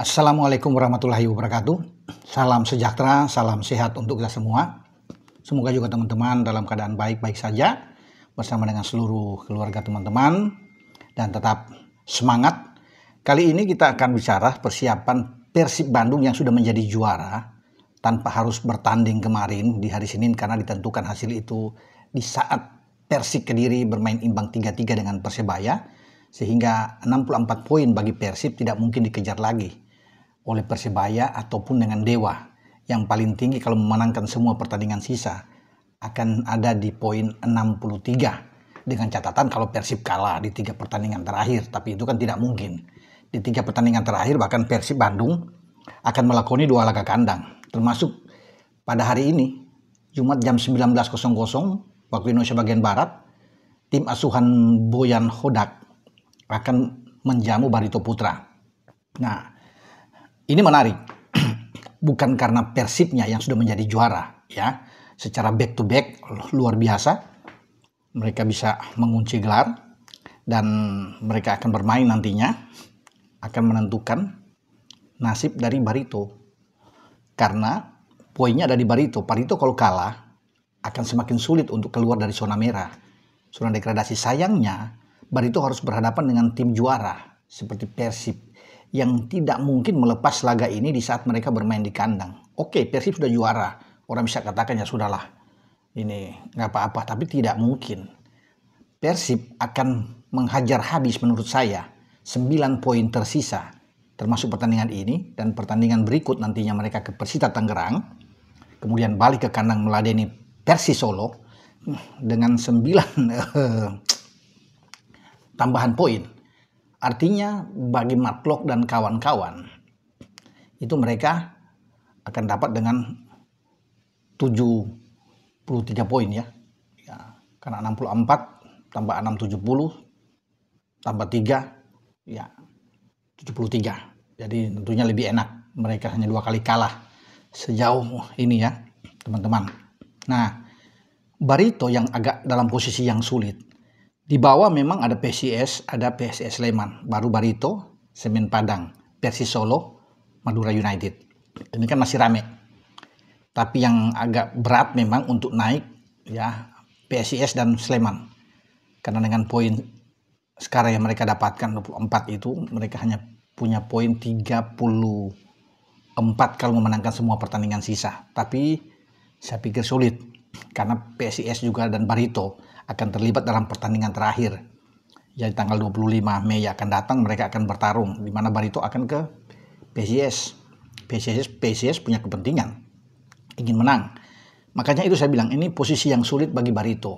Assalamualaikum warahmatullahi wabarakatuh. Salam sejahtera, salam sehat untuk kita semua. Semoga juga teman-teman dalam keadaan baik-baik saja bersama dengan seluruh keluarga teman-teman dan tetap semangat. Kali ini kita akan bicara persiapan Persib Bandung yang sudah menjadi juara tanpa harus bertanding kemarin di hari Senin karena ditentukan hasil itu di saat Persik Kediri bermain imbang 3-3 dengan Persebaya, sehingga 64 poin bagi Persib tidak mungkin dikejar lagi oleh Persebaya ataupun dengan Dewa. Yang paling tinggi kalau memenangkan semua pertandingan sisa akan ada di poin 63, dengan catatan kalau Persib kalah di 3 pertandingan terakhir, tapi itu kan tidak mungkin. Di 3 pertandingan terakhir bahkan Persib Bandung akan melakoni 2 laga kandang, termasuk pada hari ini Jumat jam 19.00 waktu Indonesia bagian Barat, tim asuhan Boyan Hodak akan menjamu Barito Putra. Nah, ini menarik, bukan karena Persibnya yang sudah menjadi juara, ya, secara back to back luar biasa, mereka bisa mengunci gelar dan mereka akan bermain nantinya, akan menentukan nasib dari Barito, karena poinnya ada di Barito. Barito kalau kalah akan semakin sulit untuk keluar dari zona merah, zona degradasi. Sayangnya Barito harus berhadapan dengan tim juara seperti Persib yang tidak mungkin melepas laga ini di saat mereka bermain di kandang. Oke, Persib sudah juara, orang bisa katakan ya sudahlah, ini nggak apa-apa, tapi tidak mungkin. Persib akan menghajar habis menurut saya 9 poin tersisa, termasuk pertandingan ini dan pertandingan berikut nantinya mereka ke Persita Tangerang, kemudian balik ke kandang meladeni Persis Solo dengan 9 tambahan poin. Artinya bagi Matlock dan kawan-kawan itu mereka akan dapat dengan 73 poin ya. Karena 64 tambah 6 70 tambah 3 ya 73. Jadi tentunya lebih enak. Mereka hanya 2 kali kalah sejauh ini ya, teman-teman. Nah, Barito yang agak dalam posisi yang sulit. Di bawah memang ada PSIS, ada PSS Sleman, baru Barito, Semen Padang, Persis Solo, Madura United. Ini kan masih rame. Tapi yang agak berat memang untuk naik ya PSIS dan Sleman. Karena dengan poin sekarang yang mereka dapatkan 24 itu, mereka hanya punya poin 34 kalau memenangkan semua pertandingan sisa. Tapi saya pikir sulit karena PSIS juga dan Barito akan terlibat dalam pertandingan terakhir. Jadi tanggal 25 Mei akan datang, mereka akan bertarung, di mana Barito akan ke PSIS. PSIS punya kepentingan, ingin menang. Makanya itu saya bilang, ini posisi yang sulit bagi Barito.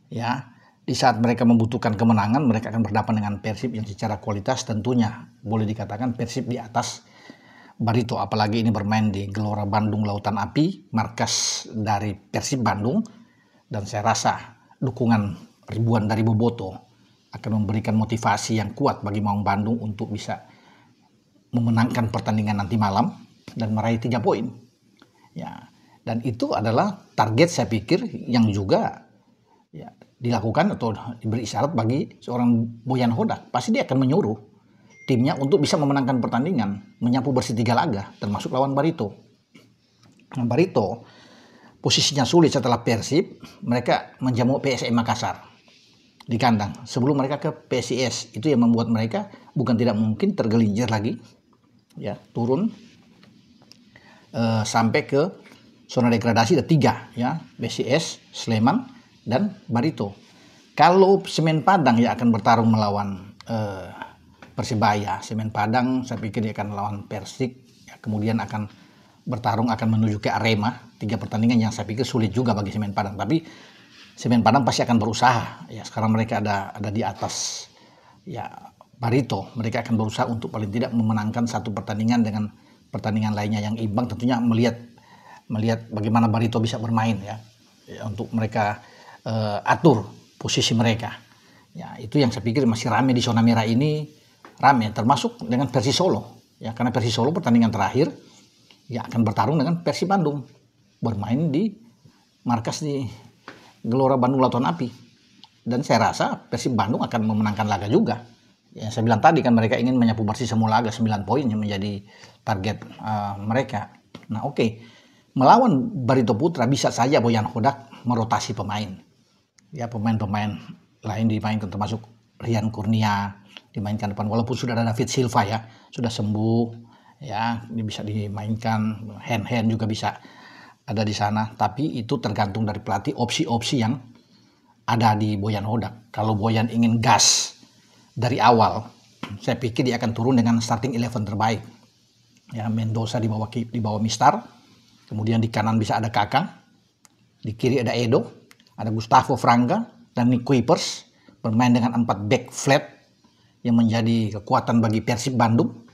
Ya, di saat mereka membutuhkan kemenangan, mereka akan berhadapan dengan Persib yang secara kualitas tentunya boleh dikatakan Persib di atas Barito. Apalagi ini bermain di Gelora Bandung Lautan Api, markas dari Persib Bandung. Dan saya rasa dukungan ribuan dari Boboto akan memberikan motivasi yang kuat bagi Maung Bandung untuk bisa memenangkan pertandingan nanti malam dan meraih 3 poin. Ya, dan itu adalah target saya pikir yang juga ya, dilakukan atau diberi isyarat bagi seorang Boyan Hodak. Pasti dia akan menyuruh timnya untuk bisa memenangkan pertandingan, menyapu bersih 3 laga, termasuk lawan Barito. Nah, Barito posisinya sulit setelah Persib, mereka menjamu PSM Makassar di kandang sebelum mereka ke PSIS. Itu yang membuat mereka bukan tidak mungkin tergelincir lagi, ya turun sampai ke zona degradasi ada 3 ya, PSIS, Sleman dan Barito. Kalau Semen Padang ya akan bertarung melawan Persebaya, Semen Padang saya pikir dia akan melawan Persik, ya, kemudian akan bertarung akan menuju ke Arema. 3 pertandingan yang saya pikir sulit juga bagi Semen Padang, tapi Semen Padang pasti akan berusaha. Ya, sekarang mereka ada di atas ya Barito. Mereka akan berusaha untuk paling tidak memenangkan 1 pertandingan dengan pertandingan lainnya yang imbang. Tentunya melihat bagaimana Barito bisa bermain ya untuk mereka atur posisi mereka. Ya, itu yang saya pikir masih rame di zona merah ini, rame termasuk dengan Persis Solo. Ya, karena Persis Solo pertandingan terakhir ya akan bertarung dengan Persib Bandung, bermain di markas di Gelora Bandung Lautan Api. Dan saya rasa Persib Bandung akan memenangkan laga juga. Ya, saya bilang tadi kan mereka ingin menyapu bersih semua laga 9 poin yang menjadi target mereka. Nah oke, melawan Barito Putra bisa saja Boyan Hodak merotasi pemain. Ya pemain-pemain lain dimainkan termasuk Rian Kurnia dimainkan depan walaupun sudah ada David Silva ya sudah sembuh ya ini bisa dimainkan hand juga bisa ada di sana tapi itu tergantung dari pelatih opsi-opsi yang ada di Boyan Hodak. Kalau Boyan ingin gas dari awal, saya pikir dia akan turun dengan starting 11 terbaik. Ya, Mendoza di bawah Mistar, kemudian di kanan bisa ada Kakang, di kiri ada Edo, ada Gustavo Franga dan Nick Kuipers bermain dengan 4 back flat yang menjadi kekuatan bagi Persib Bandung.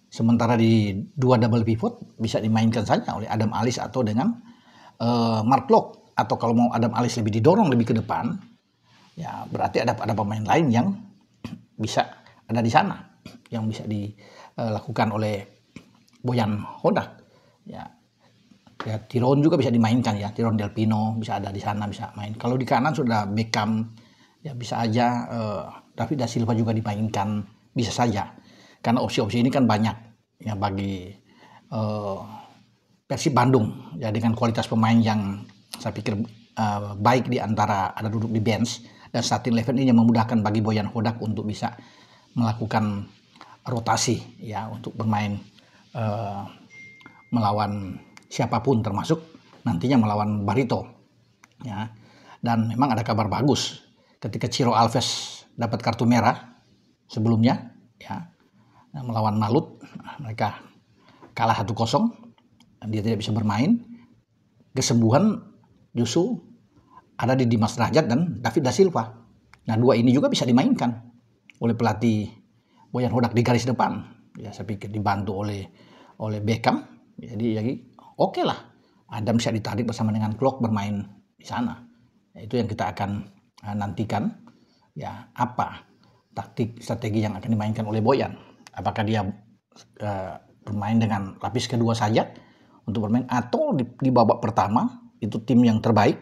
Sementara di 2 double pivot bisa dimainkan saja oleh Adam Alis atau dengan Mark Locke, atau kalau mau Adam Alis lebih didorong lebih ke depan, ya berarti ada pemain lain yang bisa ada di sana yang bisa dilakukan oleh Boyan Hodak. Ya Tiron juga bisa dimainkan ya, Tiron Del Pino bisa ada di sana bisa main. Kalau di kanan sudah Beckham ya bisa aja David da Silva juga dimainkan bisa saja. Karena opsi-opsi ini kan banyak ya bagi Persib Bandung ya dengan kualitas pemain yang saya pikir baik di antara ada duduk di bench dan starting 11 ini yang memudahkan bagi Boyan Hodak untuk bisa melakukan rotasi ya untuk bermain melawan siapapun termasuk nantinya melawan Barito ya. Dan memang ada kabar bagus ketika Ciro Alves dapat kartu merah sebelumnya ya melawan Malut mereka kalah 1-0 dan dia tidak bisa bermain. Kesembuhan justru ada di Dimas Derajat dan David da Silva. Nah 2 ini juga bisa dimainkan oleh pelatih Boyan Hodak di garis depan. Ya saya pikir dibantu oleh Beckham. Jadi oke lah. Adam bisa ditarik bersama dengan Klok bermain di sana. Ya, itu yang kita akan nantikan. Ya apa taktik strategi yang akan dimainkan oleh Boyan. Apakah dia bermain dengan lapis kedua saja untuk bermain atau di babak pertama itu tim yang terbaik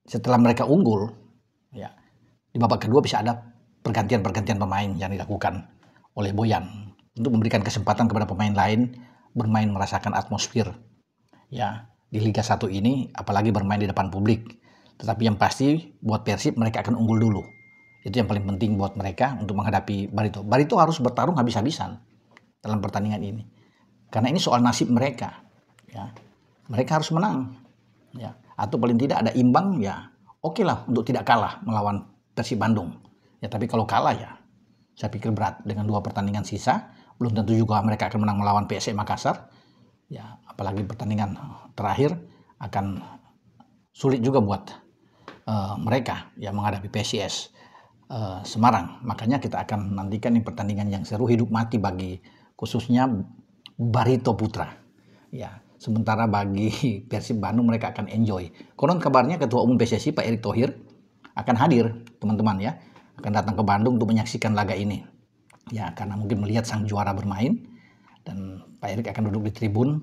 setelah mereka unggul ya di babak kedua bisa ada pergantian pemain yang dilakukan oleh Boyan untuk memberikan kesempatan kepada pemain lain bermain merasakan atmosfer ya di Liga 1 ini apalagi bermain di depan publik. Tetapi yang pasti buat Persib mereka akan unggul dulu. Itu yang paling penting buat mereka untuk menghadapi Barito. Barito harus bertarung habis-habisan dalam pertandingan ini. Karena ini soal nasib mereka. Ya. Mereka harus menang. Ya. Atau paling tidak ada imbang ya oke lah untuk tidak kalah melawan Persib Bandung. Ya tapi kalau kalah ya saya pikir berat dengan 2 pertandingan sisa. Belum tentu juga mereka akan menang melawan PSM Makassar. Ya apalagi pertandingan terakhir akan sulit juga buat mereka yang menghadapi PSIS Semarang. Makanya kita akan nantikan ini pertandingan yang seru hidup mati bagi khususnya Barito Putra. Ya, sementara bagi Persib Bandung mereka akan enjoy. Konon kabarnya Ketua Umum PSSI Pak Erick Thohir akan hadir, teman-teman ya. Akan datang ke Bandung untuk menyaksikan laga ini. Ya, karena mungkin melihat sang juara bermain dan Pak Erick akan duduk di tribun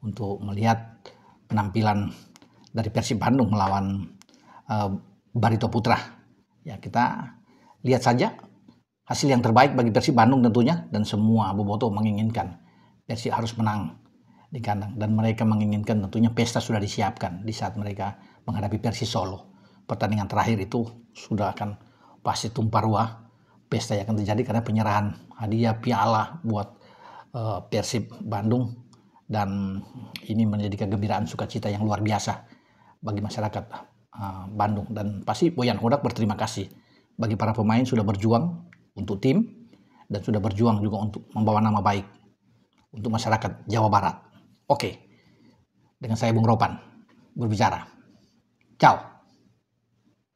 untuk melihat penampilan dari Persib Bandung melawan Barito Putra. Ya, kita lihat saja hasil yang terbaik bagi Persib Bandung tentunya dan semua bobotoh menginginkan Persib harus menang di kandang dan mereka menginginkan tentunya pesta sudah disiapkan di saat mereka menghadapi Persis Solo. Pertandingan terakhir itu sudah akan pasti tumpah ruah pesta yang akan terjadi karena penyerahan hadiah piala buat Persib Bandung dan ini menjadi kegembiraan sukacita yang luar biasa bagi masyarakat Bandung dan pasti Boyan Hodak berterima kasih bagi para pemain sudah berjuang untuk tim dan sudah berjuang juga untuk membawa nama baik untuk masyarakat Jawa Barat. Oke, dengan saya Bung Ropan berbicara. Ciao.